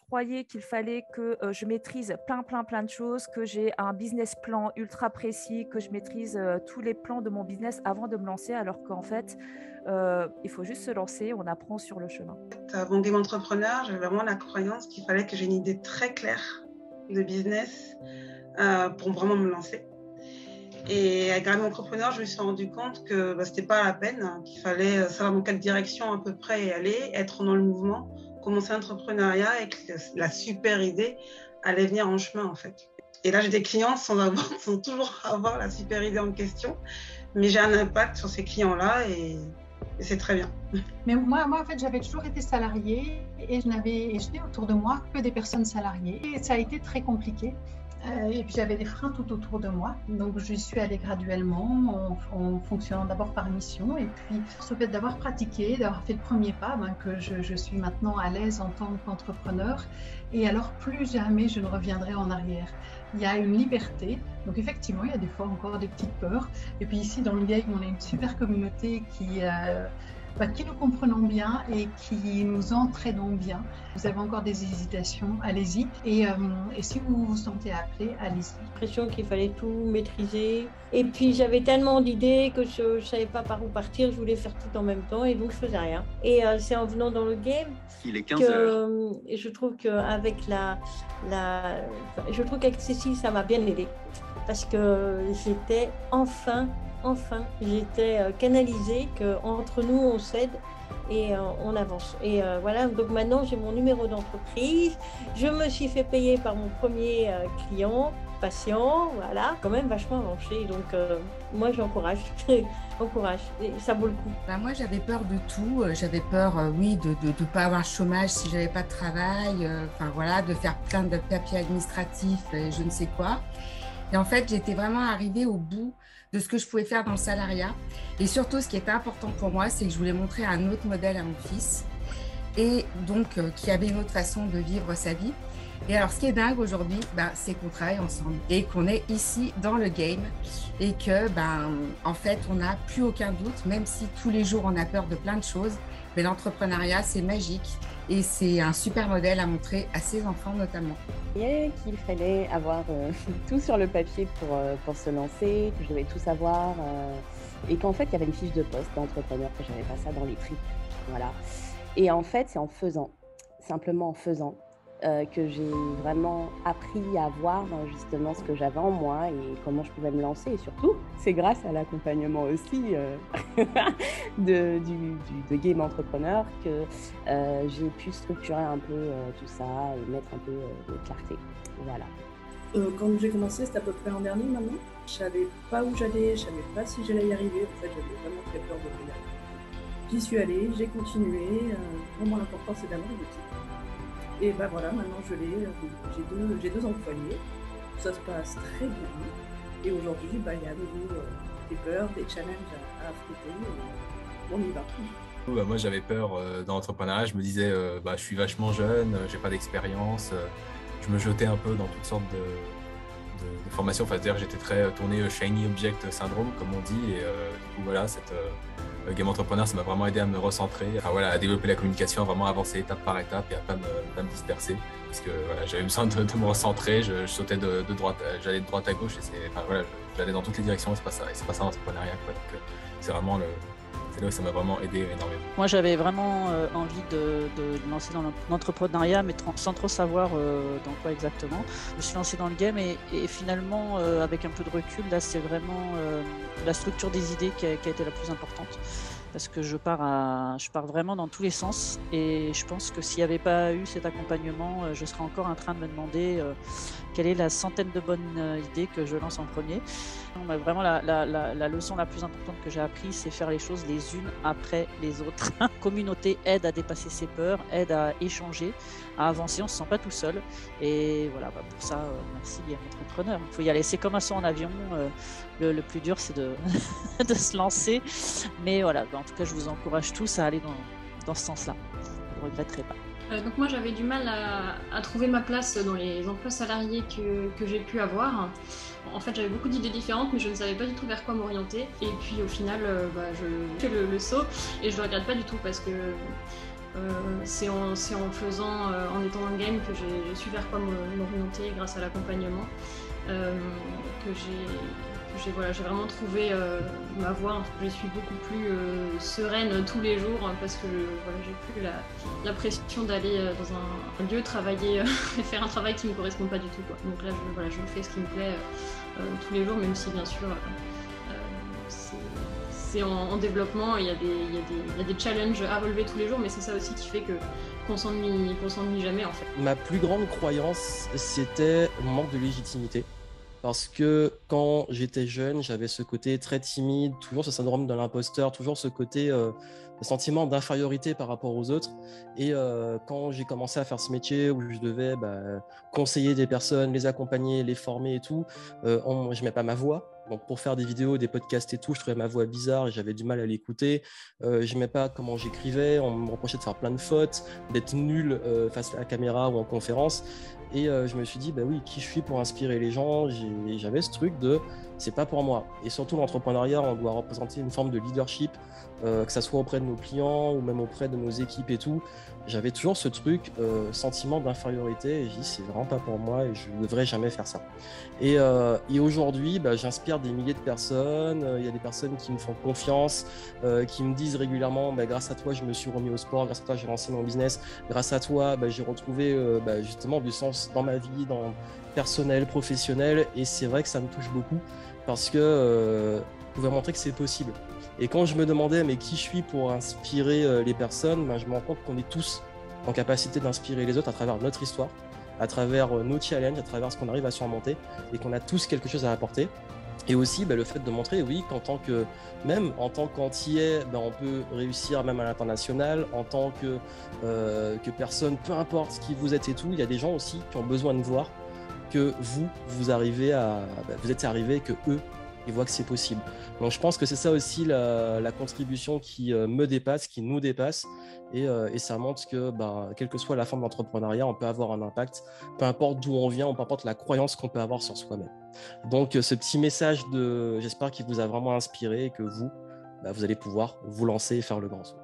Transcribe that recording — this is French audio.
croyais qu'il fallait que je maîtrise plein de choses, que j'ai un business plan ultra précis, que je maîtrise tous les plans de mon business avant de me lancer, alors qu'en fait, il faut juste se lancer, on apprend sur le chemin. Avant Game Entrepreneur, j'avais vraiment la croyance qu'il fallait que j'ai une idée très claire de business pour vraiment me lancer. Et avec Game Entrepreneur, je me suis rendu compte que ce n'était pas la peine, qu'il fallait savoir dans quelle direction à peu près y aller, être dans le mouvement, commencer l'entrepreneuriat et que la super idée allait venir en chemin en fait. Et là, j'ai des clients sans toujours avoir la super idée en question, mais j'ai un impact sur ces clients-là et c'est très bien. Mais moi, en fait, j'avais toujours été salariée et je n'ai autour de moi que des personnes salariées. Et ça a été très compliqué. Et puis j'avais des freins tout autour de moi, donc je suis allée graduellement en fonctionnant d'abord par mission, et puis ce fait d'avoir pratiqué, d'avoir fait le premier pas, que je suis maintenant à l'aise en tant qu'entrepreneur, et alors plus jamais je ne reviendrai en arrière. Il y a une liberté, donc effectivement il y a des fois encore des petites peurs, et puis ici dans le game on a une super communauté qui nous comprenons bien et qui nous entraînons bien. Vous avez encore des hésitations, allez-y. Et si vous vous sentez appelé, allez-y. J'ai l'impression qu'il fallait tout maîtriser. Et puis j'avais tellement d'idées que je ne savais pas par où partir. Je voulais faire tout en même temps et donc je faisais rien. Et c'est en venant dans le game il est 15 heures. Je trouve qu'avec je trouve qu'avec Cécile, ça m'a bien aidée. Parce que j'étais j'étais canalisée qu'entre nous, on s'aide et on avance. Et voilà, donc maintenant, j'ai mon numéro d'entreprise. Je me suis fait payer par mon premier client, patient, voilà, quand même vachement avancé. Donc, moi, j'encourage. Encourage, et ça vaut le coup. Moi, j'avais peur de tout. J'avais peur, oui, de ne pas avoir le chômage si j'avais pas de travail. De faire plein de papiers administratifs et je ne sais quoi. Et en fait, j'étais vraiment arrivée au bout de ce que je pouvais faire dans le salariat. Et surtout, ce qui était important pour moi, c'est que je voulais montrer un autre modèle à mon fils et donc qui avait une autre façon de vivre sa vie. Et alors, ce qui est dingue aujourd'hui, c'est qu'on travaille ensemble et qu'on est ici dans le game et que, en fait, on n'a plus aucun doute, même si tous les jours, on a peur de plein de choses. Mais l'entrepreneuriat, c'est magique et c'est un super modèle à montrer à ses enfants notamment. Et qu'il fallait avoir tout sur le papier pour se lancer, que je devais tout savoir et qu'en fait, il y avait une fiche de poste d'entrepreneur, que je n'avais pas ça dans les tripes. Voilà. Et en fait, c'est en faisant, simplement en faisant, que j'ai vraiment appris à voir justement ce que j'avais en moi et comment je pouvais me lancer. Et surtout, c'est grâce à l'accompagnement aussi de Game Entrepreneur que j'ai pu structurer un peu tout ça et mettre un peu de clarté. Voilà. Quand j'ai commencé, c'était à peu près l'an dernier maintenant. Je savais pas où j'allais, je savais pas si j'allais y arriver. En fait, j'avais vraiment très peur de rien. J'y suis allée, j'ai continué. Vraiment, l'important, c'est d'avoir une équipe. Et voilà, maintenant j'ai deux employés, ça se passe très bien. Et aujourd'hui, il y a à nouveau des peurs, des challenges à affronter. On y va. Moi, j'avais peur dans l'entrepreneuriat. Je me disais, je suis vachement jeune, j'ai pas d'expérience. Je me jetais un peu dans toutes sortes de formations. C'est-à-dire, j'étais très tourné Shiny Object Syndrome, comme on dit. Et du coup, voilà, cette Game Entrepreneur, ça m'a vraiment aidé à me recentrer, à développer la communication, à vraiment avancer étape par étape et à pas me disperser. Parce que j'avais besoin de me recentrer, je sautais de droite, j'allais de droite à gauche et j'allais dans toutes les directions, et c'est pas ça l'entrepreneuriat. Donc c'est vraiment c'est là où ça m'a vraiment aidé énormément. Moi, j'avais vraiment envie de me lancer dans l'entrepreneuriat, mais sans trop savoir dans quoi exactement. Je me suis lancée dans le game et finalement, avec un peu de recul, là, c'est vraiment la structure des idées qui a été la plus importante. Parce que je pars vraiment dans tous les sens et je pense que s'il n'y avait pas eu cet accompagnement, je serais encore en train de me demander quelle est la centaine de bonnes idées que je lance en premier. Vraiment, la leçon la plus importante que j'ai apprise, c'est faire les choses les unes après les autres. La communauté aide à dépasser ses peurs, aide à échanger, à avancer, on ne se sent pas tout seul. Et voilà, pour ça, merci Game Entrepreneur. Il faut y aller, c'est comme un saut en avion. Le plus dur, c'est de se lancer. Mais voilà, en tout cas, je vous encourage tous à aller dans ce sens-là. Vous ne regretterez pas. Donc moi, j'avais du mal à trouver ma place dans les emplois salariés que j'ai pu avoir. En fait, j'avais beaucoup d'idées différentes, mais je ne savais pas du tout vers quoi m'orienter. Et puis au final, je fais le saut et je ne le regrette pas du tout parce que C'est en faisant, en étant dans le game que j'ai su vers quoi m'orienter grâce à l'accompagnement, que j'ai vraiment trouvé ma voie. Je suis beaucoup plus sereine tous les jours parce que j'ai plus la pression d'aller dans un lieu travailler et faire un travail qui ne me correspond pas du tout, quoi. Donc là, je fais ce qui me plaît tous les jours, même si bien sûr c'est en développement, il y a des challenges à relever tous les jours, mais c'est ça aussi qui fait qu'on s'ennuie jamais en fait. Ma plus grande croyance, c'était mon manque de légitimité. Parce que quand j'étais jeune, j'avais ce côté très timide, toujours ce syndrome de l'imposteur, toujours ce côté sentiment d'infériorité par rapport aux autres. Et quand j'ai commencé à faire ce métier où je devais conseiller des personnes, les accompagner, les former et tout, je ne mets pas ma voix. Donc pour faire des vidéos, des podcasts et tout, je trouvais ma voix bizarre et j'avais du mal à l'écouter. Je n'aimais pas comment j'écrivais, on me reprochait de faire plein de fautes, d'être nul face à la caméra ou en conférence. Et je me suis dit, oui, qui je suis pour inspirer les gens? J'avais ce truc de, c'est pas pour moi. Et surtout, l'entrepreneuriat, on doit représenter une forme de leadership, que ça soit auprès de nos clients ou même auprès de nos équipes et tout. J'avais toujours ce truc, sentiment d'infériorité. Et je dis, c'est vraiment pas pour moi et je ne devrais jamais faire ça. Et aujourd'hui, j'inspire des milliers de personnes. Il y a des personnes qui me font confiance, qui me disent régulièrement, grâce à toi, je me suis remis au sport, grâce à toi, j'ai lancé mon business, grâce à toi, j'ai retrouvé justement du sens dans ma vie, dans personnel, professionnel. Et c'est vrai que ça me touche beaucoup parce que vous pouvez montrer que c'est possible. Et quand je me demandais mais qui je suis pour inspirer les personnes, je me rends compte qu'on est tous en capacité d'inspirer les autres à travers notre histoire, à travers nos challenges, à travers ce qu'on arrive à surmonter et qu'on a tous quelque chose à apporter. Et aussi le fait de montrer, oui, même en tant qu'antillais, on peut réussir même à l'international, en tant que personne, peu importe qui vous êtes et tout, il y a des gens aussi qui ont besoin de voir que vous êtes arrivé, que eux, ils voient que c'est possible. Donc je pense que c'est ça aussi la contribution qui me dépasse, qui nous dépasse. Et ça montre que quelle que soit la forme d'entrepreneuriat, on peut avoir un impact, peu importe d'où on vient, peu importe la croyance qu'on peut avoir sur soi-même. Donc ce petit message, j'espère qu'il vous a vraiment inspiré et que vous allez pouvoir vous lancer et faire le grand saut.